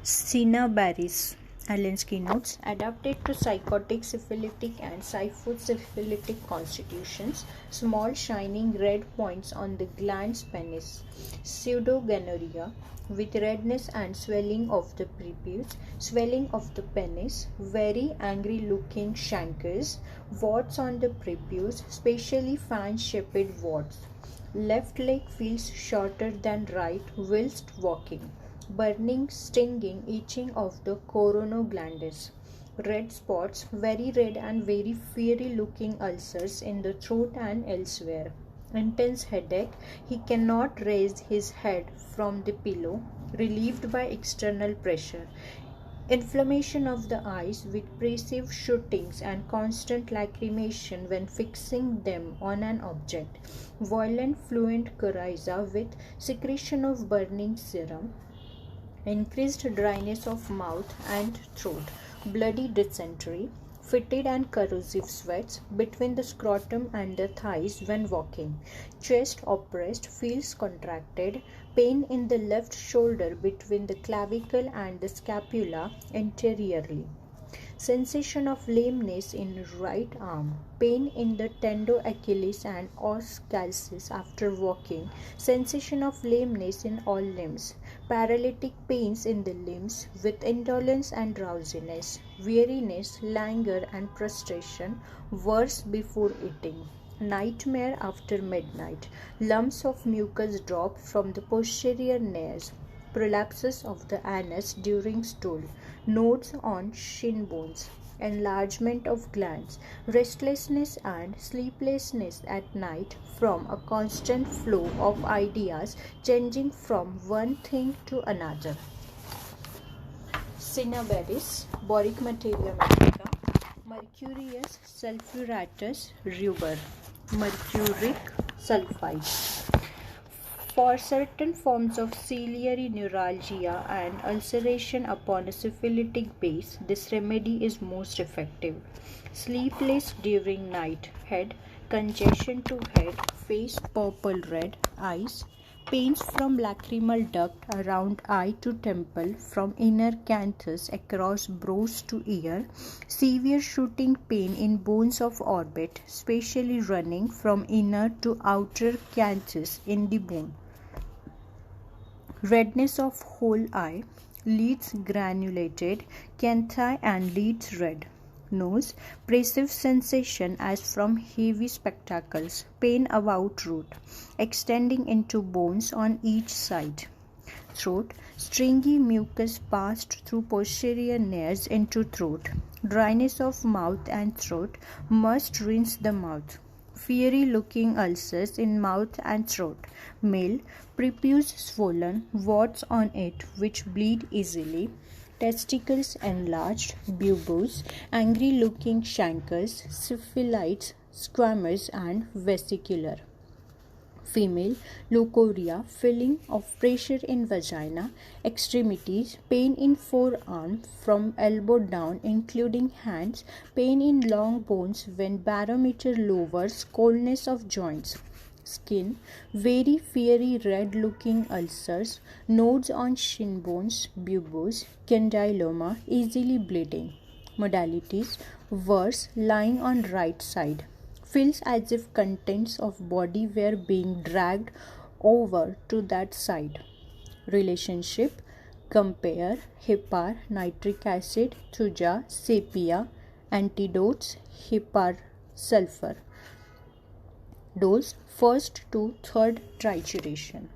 Cinnabaris, Allen's notes, adapted to psychotic syphilitic and syphosyphilitic constitutions, small shining red points on the glans penis, pseudogonorrhea, with redness and swelling of the prepuce, swelling of the penis, very angry looking chancres, warts on the prepuce, spatially fan-shaped warts. Left leg feels shorter than right whilst walking. Burning, stinging, itching of the coronoglandis. Red spots, very red and very fiery looking ulcers in the throat and elsewhere. Intense headache. He cannot raise his head from the pillow, relieved by external pressure. Inflammation of the eyes with pressive shootings and constant lacrimation when fixing them on an object. Violent fluent coryza with secretion of burning serum. Increased dryness of mouth and throat. Bloody dysentery. Fetid and corrosive sweats between the scrotum and the thighs when walking. Chest oppressed, feels contracted. Pain in the left shoulder between the clavicle and the scapula anteriorly. Sensation of lameness in right arm. Pain in the tendo Achilles and os calcis after walking. Sensation of lameness in all limbs. Paralytic pains in the limbs with indolence and drowsiness. Weariness, languor and prostration. Worse before eating. Nightmare after midnight. Lumps of mucus drop from the posterior nares. Prolapses of the anus during stool, nodes on shin bones, enlargement of glands, restlessness and sleeplessness at night from a constant flow of ideas changing from one thing to another. Cinnabaris, Boric materia medica, Mercurius sulphuratus rubor, mercuric sulfide. For certain forms of ciliary neuralgia and ulceration upon a syphilitic base, this remedy is most effective. Sleepless during night, head, congestion to head, face purple red, eyes, pains from lacrimal duct around eye to temple, from inner canthus across brows to ear, severe shooting pain in bones of orbit, spatially running from inner to outer canthus in the bone. Redness of whole eye, lids granulated, canthi and lids red. Nose, pressive sensation as from heavy spectacles, pain about root, extending into bones on each side. Throat, stringy mucus passed through posterior nares into throat. Dryness of mouth and throat, must rinse the mouth. Fiery looking ulcers in mouth and throat. Male, prepuce swollen, warts on it which bleed easily. Testicles enlarged, buboes, angry looking chancres, syphilites, squamous and vesicular. Female, leucorrhea, feeling of pressure in vagina, extremities, pain in forearm from elbow down including hands, pain in long bones when barometer lowers, coldness of joints. Skin, very fiery red looking ulcers, nodes on shin bones, buboes, condyloma, easily bleeding. Modalities, worse, lying on right side. Feels as if contents of body were being dragged over to that side. Relationship, compare Hepar, nitric acid, Thuja, sepia, antidotes, Hepar sulfur. Dose, 1st to 3rd trituration.